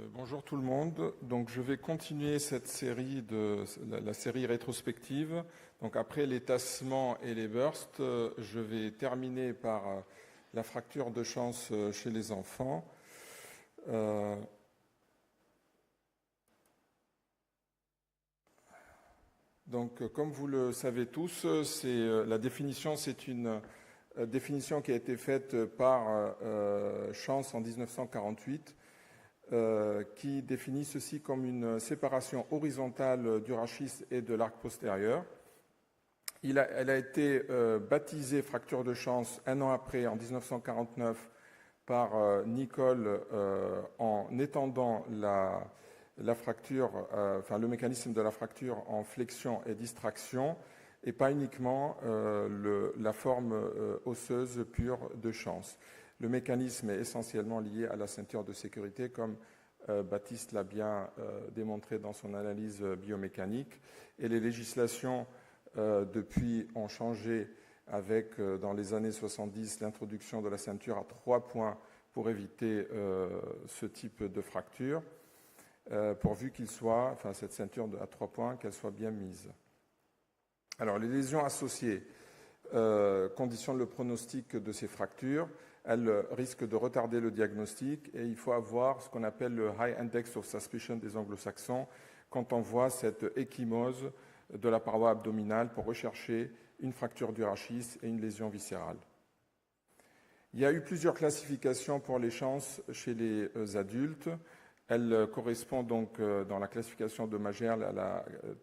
Bonjour tout le monde. Donc je vais continuer cette série la série rétrospective. Donc après les tassements et les bursts, je vais terminer par la fracture de chance chez les enfants. Donc comme vous le savez tous, la définition, c'est une définition qui a été faite par Chance en 1948. Qui définit ceci comme une séparation horizontale du rachis et de l'arc postérieur. Elle a été baptisée fracture de Chance un an après, en 1949, par Nicholl en étendant la fracture, le mécanisme de la fracture en flexion et distraction, et pas uniquement la forme osseuse pure de Chance. Le mécanisme est essentiellement lié à la ceinture de sécurité, comme Baptiste l'a bien démontré dans son analyse biomécanique. Et les législations, depuis, ont changé avec, dans les années 70, l'introduction de la ceinture à 3 points pour éviter ce type de fracture, pourvu cette ceinture à 3 points, qu'elle soit bien mise. Alors, les lésions associées conditionnent le pronostic de ces fractures. Elles risquent de retarder le diagnostic et il faut avoir ce qu'on appelle le High Index of Suspicion des anglo-saxons quand on voit cette échymose de la paroi abdominale pour rechercher une fracture du rachis et une lésion viscérale. Il y a eu plusieurs classifications pour les chances chez les adultes. Elles correspondent donc dans la classification de Magerle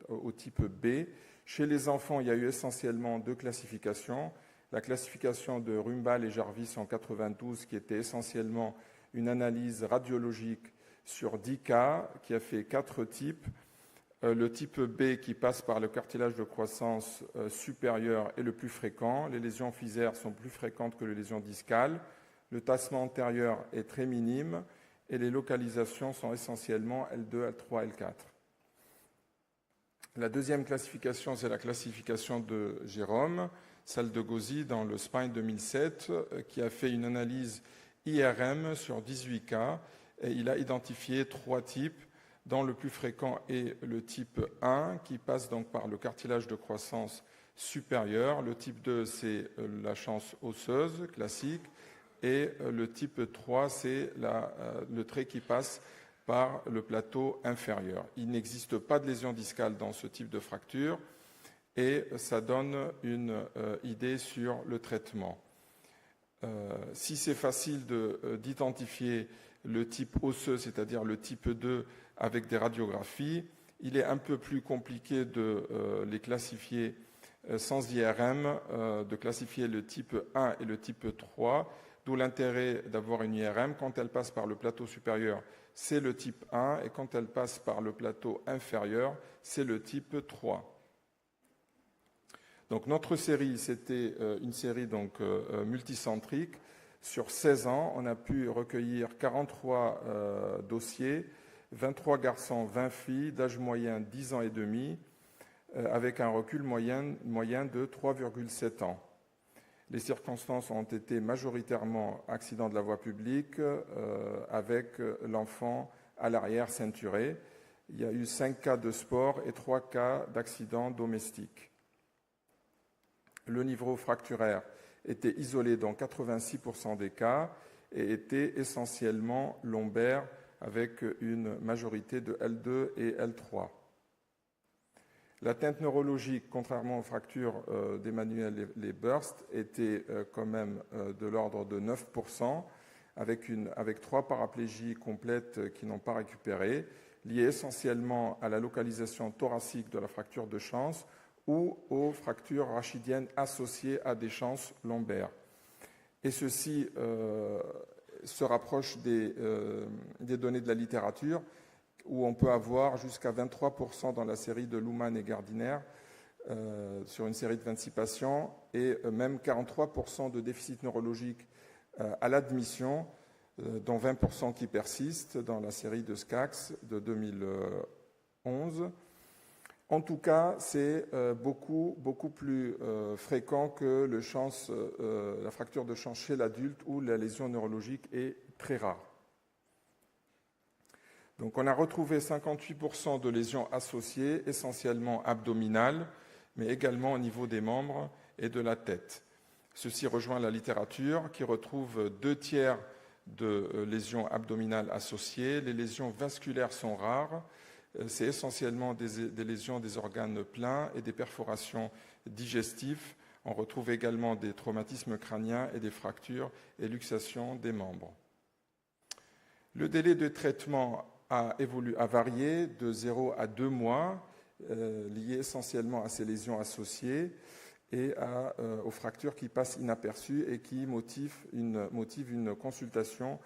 au type B. Chez les enfants, il y a eu essentiellement 2 classifications. La classification de Rumbal et Jarvis en 1992, qui était essentiellement une analyse radiologique sur 10 cas, qui a fait 4 types. Le type B qui passe par le cartilage de croissance supérieur est le plus fréquent. Les lésions physaires sont plus fréquentes que les lésions discales. Le tassement antérieur est très minime et les localisations sont essentiellement L2, L3, L4. La deuxième classification, c'est la classification de Jérôme, celle de Gauzy dans le Spine 2007, qui a fait une analyse IRM sur 18 cas et il a identifié 3 types, dont le plus fréquent est le type 1 qui passe donc par le cartilage de croissance supérieur. Le type 2, c'est la chance osseuse classique et le type 3, c'est le trait qui passe par le plateau inférieur. Il n'existe pas de lésion discale dans ce type de fracture et ça donne une idée sur le traitement. Si c'est facile d'identifier le type osseux, c'est-à-dire le type 2 avec des radiographies, il est un peu plus compliqué de les classifier sans IRM, de classifier le type 1 et le type 3, d'où l'intérêt d'avoir une IRM. Quand elle passe par le plateau supérieur, c'est le type 1, et quand elle passe par le plateau inférieur, c'est le type 3. Donc notre série, c'était une série multicentrique. Sur 16 ans, on a pu recueillir 43 dossiers, 23 garçons, 20 filles, d'âge moyen 10 ans et demi, avec un recul moyen de 3,7 ans. Les circonstances ont été majoritairement accident de la voie publique, avec l'enfant à l'arrière ceinturé. Il y a eu 5 cas de sport et 3 cas d'accident domestique. Le niveau fracturaire était isolé dans 86% des cas et était essentiellement lombaire avec une majorité de L2 et L3. L'atteinte neurologique, contrairement aux fractures d'Emmanuel les bursts, était quand même de l'ordre de 9%, avec 3 paraplégies complètes qui n'ont pas récupéré, liées essentiellement à la localisation thoracique de la fracture de Chance ou aux fractures rachidiennes associées à des chances lombaires. Et ceci se rapproche des données de la littérature, où on peut avoir jusqu'à 23% dans la série de Luhmann et Gardiner, sur une série de 26 patients, et même 43% de déficit neurologique à l'admission, dont 20% qui persistent dans la série de Skax de 2011. En tout cas, c'est beaucoup plus fréquent que la fracture de Chance chez l'adulte, où la lésion neurologique est très rare. Donc on a retrouvé 58% de lésions associées, essentiellement abdominales, mais également au niveau des membres et de la tête. Ceci rejoint la littérature qui retrouve 2/3 de lésions abdominales associées. Les lésions vasculaires sont rares. C'est essentiellement des lésions des organes pleins et des perforations digestives. On retrouve également des traumatismes crâniens et des fractures et luxations des membres. Le délai de traitement a varié de 0 à 2 mois, lié essentiellement à ces lésions associées et aux fractures qui passent inaperçues et qui motivent une consultation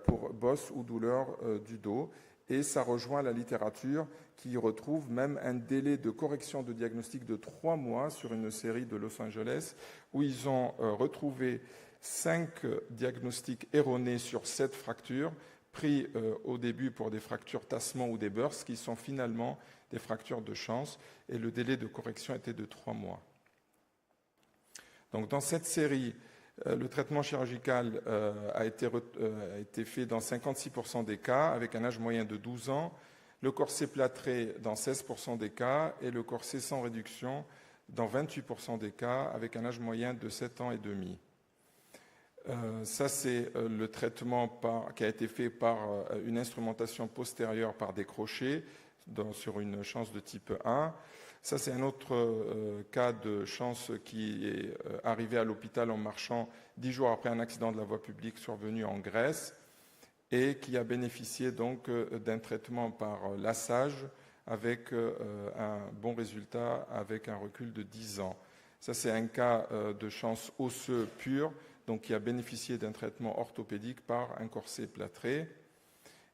pour bosse ou douleur du dos. Et ça rejoint la littérature qui retrouve même un délai de correction de diagnostic de 3 mois sur une série de Los Angeles où ils ont retrouvé 5 diagnostics erronés sur 7 fractures pris au début pour des fractures tassement ou des bursts qui sont finalement des fractures de chance et le délai de correction était de 3 mois. Donc dans cette série, le traitement chirurgical a été fait dans 56% des cas avec un âge moyen de 12 ans, le corset plâtré dans 16% des cas et le corset sans réduction dans 28% des cas avec un âge moyen de 7 ans et demi. Ça, c'est le traitement qui a été fait par une instrumentation postérieure par des crochets sur une chance de type 1. Ça, c'est un autre cas de chance qui est arrivé à l'hôpital en marchant 10 jours après un accident de la voie publique survenu en Grèce et qui a bénéficié donc d'un traitement par lassage avec un bon résultat avec un recul de 10 ans. Ça, c'est un cas de chance osseux pur, donc qui a bénéficié d'un traitement orthopédique par un corset plâtré.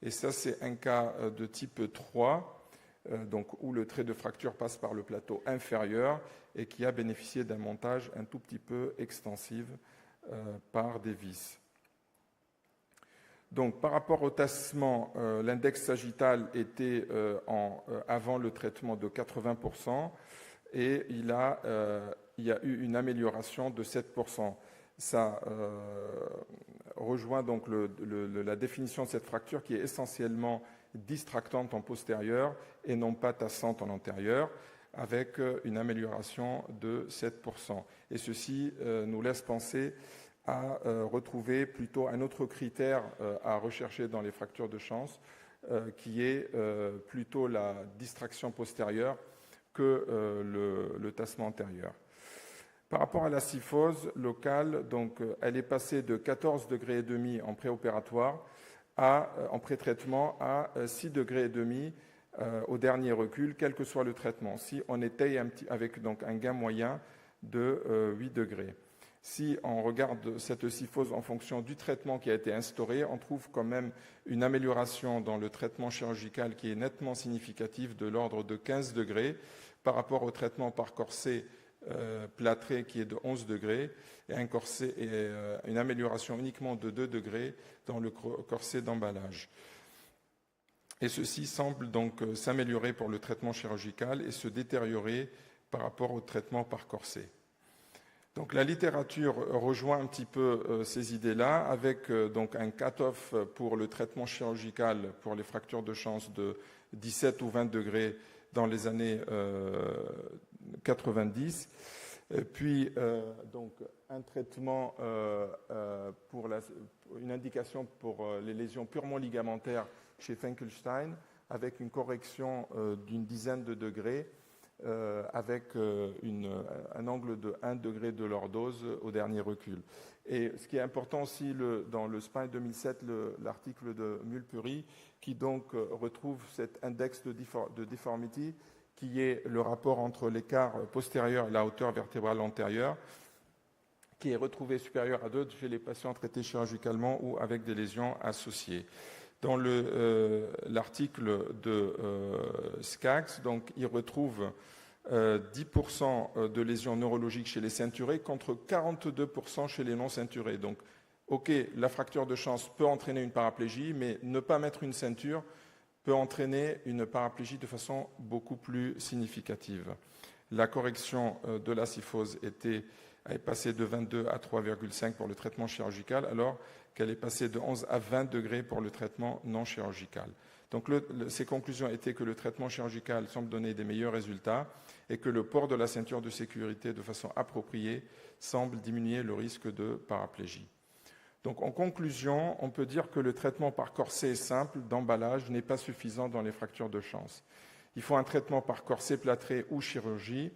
Et ça, c'est un cas de type 3, donc où le trait de fracture passe par le plateau inférieur et qui a bénéficié d'un montage un tout petit peu extensif par des vis. Donc, par rapport au tassement, l'index sagittal était avant le traitement de 80% et il y a eu une amélioration de 7%. Ça rejoint donc la définition de cette fracture qui est essentiellement distractante en postérieur et non pas tassante en antérieur, avec une amélioration de 7%. Et ceci nous laisse penser à retrouver plutôt un autre critère à rechercher dans les fractures de chance, qui est plutôt la distraction postérieure que le tassement antérieur. Par rapport à la kyphose locale, donc, elle est passée de 14,5 degrés en préopératoire en pré-traitement à 6,5 degrés au dernier recul, quel que soit le traitement, si on étaye avec donc, un gain moyen de 8 degrés. Si on regarde cette kyphose en fonction du traitement qui a été instauré, on trouve quand même une amélioration dans le traitement chirurgical qui est nettement significative de l'ordre de 15 degrés par rapport au traitement par corset plâtré qui est de 11 degrés et un corset et une amélioration uniquement de 2 degrés dans le corset d'emballage. Et ceci semble donc s'améliorer pour le traitement chirurgical et se détériorer par rapport au traitement par corset. Donc la littérature rejoint un petit peu ces idées-là avec donc un cut-off pour le traitement chirurgical pour les fractures de chance de 17 ou 20 degrés dans les années 90. Puis donc un traitement pour une indication pour les lésions purement ligamentaires chez Finkelstein avec une correction d'une dizaine de degrés avec un angle de 1 degré de lordose au dernier recul. Et ce qui est important aussi dans le Spine 2007, l'article de Mulpuri, qui donc retrouve cet index de deformity, qui est le rapport entre l'écart postérieur et la hauteur vertébrale antérieure, qui est retrouvé supérieur à 2 chez les patients traités chirurgicalement ou avec des lésions associées. Dans l'article de Skaggs, donc, il retrouve 10% de lésions neurologiques chez les ceinturés contre 42% chez les non-ceinturés. Donc, OK, la fracture de chance peut entraîner une paraplégie, mais ne pas mettre une ceinture peut entraîner une paraplégie de façon beaucoup plus significative. La correction de la kyphose était est passée de 22 à 3,5 pour le traitement chirurgical, alors qu'elle est passée de 11 à 20 degrés pour le traitement non chirurgical. Donc ces conclusions étaient que le traitement chirurgical semble donner des meilleurs résultats et que le port de la ceinture de sécurité de façon appropriée semble diminuer le risque de paraplégie. Donc en conclusion, on peut dire que le traitement par corset simple d'emballage n'est pas suffisant dans les fractures de chance. Il faut un traitement par corset plâtré ou chirurgie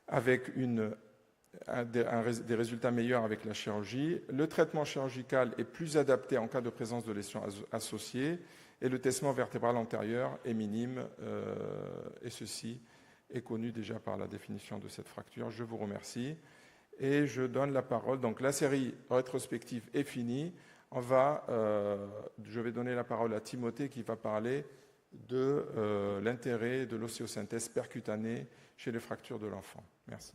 avec des résultats meilleurs avec la chirurgie. Le traitement chirurgical est plus adapté en cas de présence de lésions associées et le tessement vertébral antérieur est minime et ceci est connu déjà par la définition de cette fracture. Je vous remercie et je donne la parole. Donc la série rétrospective est finie. Je vais donner la parole à Timothée qui va parler de l'intérêt de l'ostéosynthèse percutanée chez les fractures de l'enfant. Merci.